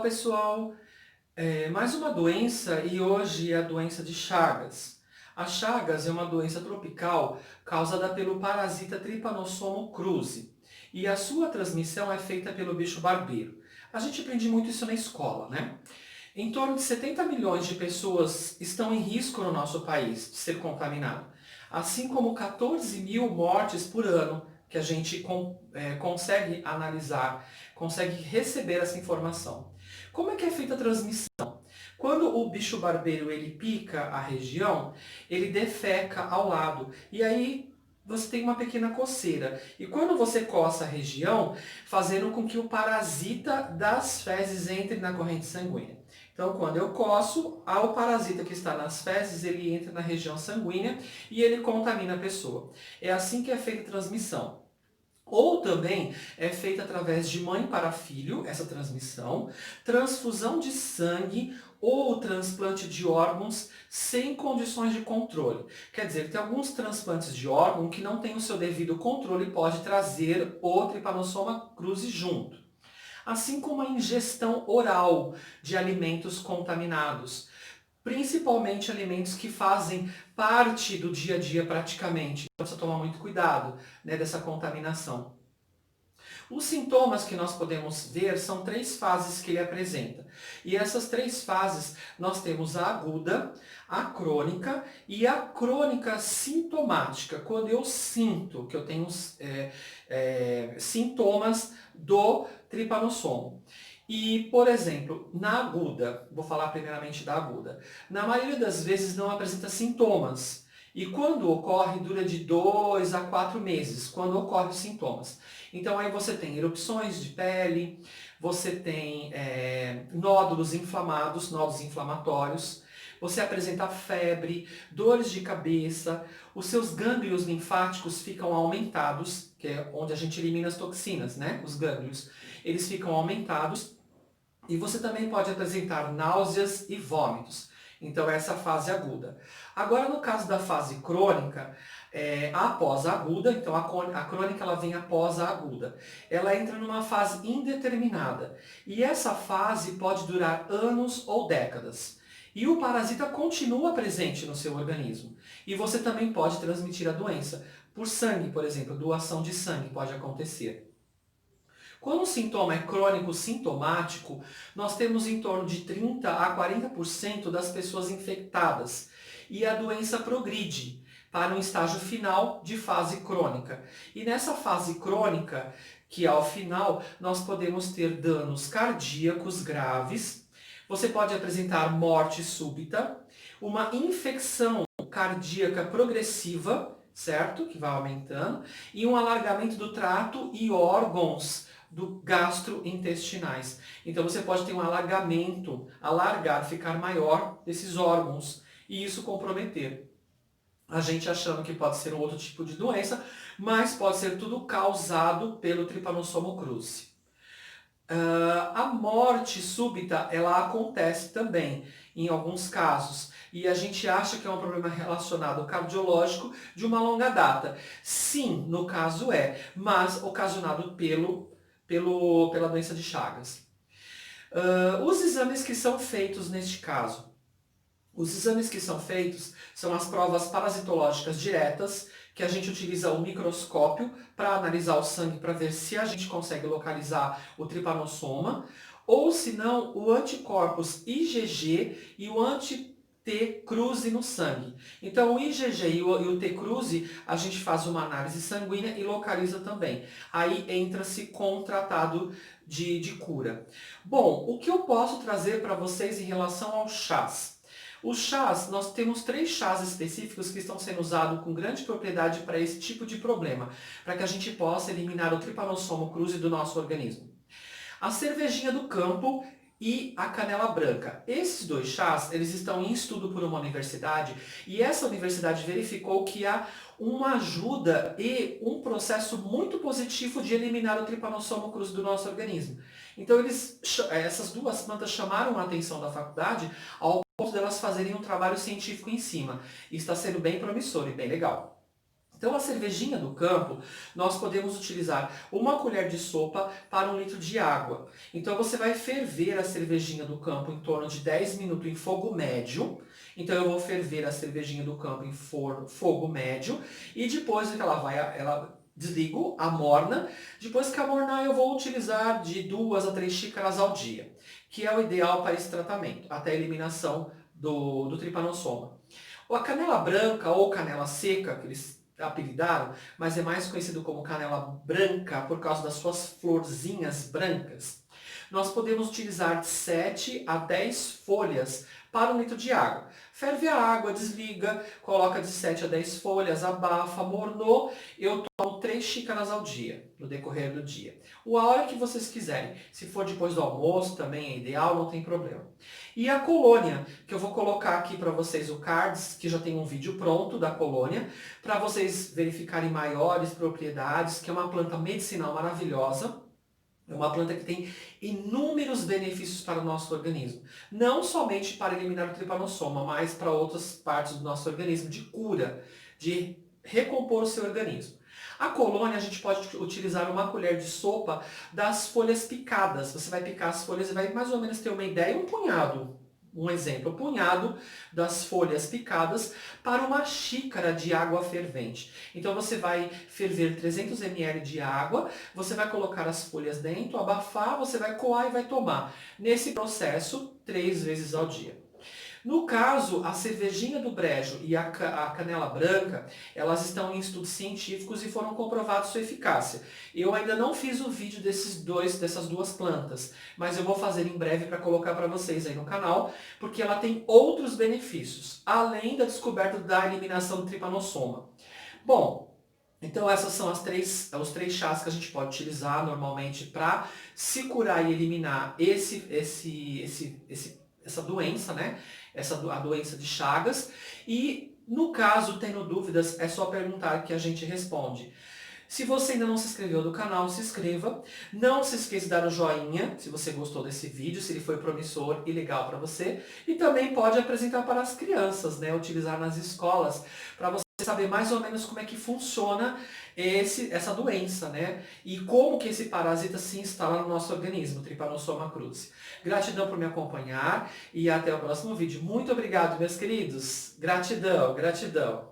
Olá pessoal, mais uma doença e hoje é a doença de Chagas. A Chagas é uma doença tropical causada pelo parasita Trypanosoma cruzi e a sua transmissão é feita pelo bicho barbeiro. A gente aprende muito isso na escola, né? Em torno de 70 milhões de pessoas estão em risco no nosso país de ser contaminado, assim como 14 mil mortes por ano que a gente consegue analisar, consegue receber essa informação. Como é que é feita a transmissão? Quando o bicho barbeiro ele pica a região, ele defeca ao lado e aí você tem uma pequena coceira. E quando você coça a região, fazendo com que o parasita das fezes entre na corrente sanguínea. Então, quando eu coço, o parasita que está nas fezes, ele entra na região sanguínea e ele contamina a pessoa. É assim que é feita a transmissão. Ou também é feita através de mãe para filho, essa transmissão, transfusão de sangue ou transplante de órgãos sem condições de controle. Quer dizer, tem alguns transplantes de órgão que não têm o seu devido controle e pode trazer o Trypanosoma cruzi junto. Assim como a ingestão oral de alimentos contaminados, principalmente alimentos que fazem parte do dia a dia praticamente. Então precisa tomar muito cuidado, né, dessa contaminação. Os sintomas que nós podemos ver são três fases que ele apresenta. E essas três fases nós temos a aguda, a crônica e a crônica sintomática. Quando eu sinto que eu tenho sintomas do tripanossoma. E, por exemplo, na aguda, vou falar primeiramente da aguda, na maioria das vezes não apresenta sintomas. E quando ocorre, dura de 2 a 4 meses, quando ocorrem os sintomas. Então aí você tem erupções de pele, você tem nódulos inflamados, nódulos inflamatórios, você apresenta febre, dores de cabeça, os seus gânglios linfáticos ficam aumentados, que é onde a gente elimina as toxinas, né? Os gânglios, eles ficam aumentados. E você também pode apresentar náuseas e vômitos. Então, essa é a fase aguda. Agora, no caso da fase crônica, após a aguda, então a crônica ela vem após a aguda. Ela entra numa fase indeterminada. E essa fase pode durar anos ou décadas. E o parasita continua presente no seu organismo. E você também pode transmitir a doença. Por sangue, por exemplo, doação de sangue pode acontecer. Quando o sintoma é crônico sintomático, nós temos em torno de 30 a 40% das pessoas infectadas e a doença progride para um estágio final de fase crônica. E nessa fase crônica, que ao final nós podemos ter danos cardíacos graves, você pode apresentar morte súbita, uma infecção cardíaca progressiva, certo? Que vai aumentando, e um alargamento do trato e órgãos do gastrointestinais. Então você pode ter um alargamento, alargar, ficar maior desses órgãos e isso comprometer. A gente achando que pode ser um outro tipo de doença, mas pode ser tudo causado pelo Trypanosoma cruzi. A morte súbita, ela acontece também em alguns casos. E a gente acha que é um problema relacionado ao cardiológico de uma longa data. Sim, no caso mas ocasionado pela doença de Chagas. Os exames que são feitos neste caso. Os exames que são feitos são as provas parasitológicas diretas, que a gente utiliza o microscópio para analisar o sangue para ver se a gente consegue localizar o tripanossoma, ou se não, o anticorpos IgG e o anti-T cruzi no sangue. Então o IgG e o T cruzi a gente faz uma análise sanguínea e localiza também. Aí entra-se com um tratado de cura. Bom, o que eu posso trazer para vocês em relação aos chás? Os chás, nós temos 3 chás específicos que estão sendo usados com grande propriedade para esse tipo de problema, para que a gente possa eliminar o Trypanosoma cruzi do nosso organismo. A cervejinha do campo e a canela branca. Esses 2 chás, eles estão em estudo por uma universidade e essa universidade verificou que há uma ajuda e um processo muito positivo de eliminar o Trypanosoma cruzi do nosso organismo. Então essas 2 plantas chamaram a atenção da faculdade ao ponto delas fazerem um trabalho científico em cima. E está sendo bem promissor e bem legal. Então, a cervejinha do campo, nós podemos utilizar uma colher de sopa para 1 litro de água. Então, você vai ferver a cervejinha do campo em torno de 10 minutos em fogo médio. Então, eu vou ferver a cervejinha do campo em fogo médio. E depois que ela desligo, amorna. Depois que amornar, eu vou utilizar de 2 a 3 xícaras ao dia, que é o ideal para esse tratamento, até a eliminação do tripanossoma. A canela branca ou canela seca, que eles apelidaram, mas é mais conhecido como canela branca por causa das suas florzinhas brancas. Nós podemos utilizar de 7 a 10 folhas para 1 litro de água. Ferve a água, desliga, coloca de 7 a 10 folhas, abafa, mornou. Eu tomo 3 xícaras ao dia, no decorrer do dia. A hora que vocês quiserem. Se for depois do almoço, também é ideal, não tem problema. E a colônia, que eu vou colocar aqui para vocês o cards, que já tem um vídeo pronto da colônia, para vocês verificarem maiores propriedades, que é uma planta medicinal maravilhosa. É uma planta que tem inúmeros benefícios para o nosso organismo. Não somente para eliminar o tripanossoma, mas para outras partes do nosso organismo, de cura, de recompor o seu organismo. A colônia a gente pode utilizar uma colher de sopa das folhas picadas. Você vai picar as folhas e vai mais ou menos ter uma ideia, um punhado. Um exemplo, um punhado das folhas picadas para 1 xícara de água fervente. Então você vai ferver 300 ml de água, você vai colocar as folhas dentro, abafar, você vai coar e vai tomar. Nesse processo, 3 vezes ao dia. No caso, a cervejinha do brejo e a canela branca, elas estão em estudos científicos e foram comprovados sua eficácia. Eu ainda não fiz o vídeo dessas duas plantas, mas eu vou fazer em breve para colocar para vocês aí no canal, porque ela tem outros benefícios, além da descoberta da eliminação do tripanossoma. Bom, então essas são os 3 chás que a gente pode utilizar normalmente para se curar e eliminar essa doença, né? A doença de Chagas. E no caso, tendo dúvidas, é só perguntar que a gente responde. Se você ainda não se inscreveu no canal, se inscreva. Não se esqueça de dar o joinha se você gostou desse vídeo, se ele foi promissor e legal para você. E também pode apresentar para as crianças, né? Utilizar nas escolas, para você saber mais ou menos como é que funciona essa doença, né? E como que esse parasita se instala no nosso organismo, Trypanosoma cruzi. Gratidão por me acompanhar e até o próximo vídeo. Muito obrigado, meus queridos. Gratidão, gratidão.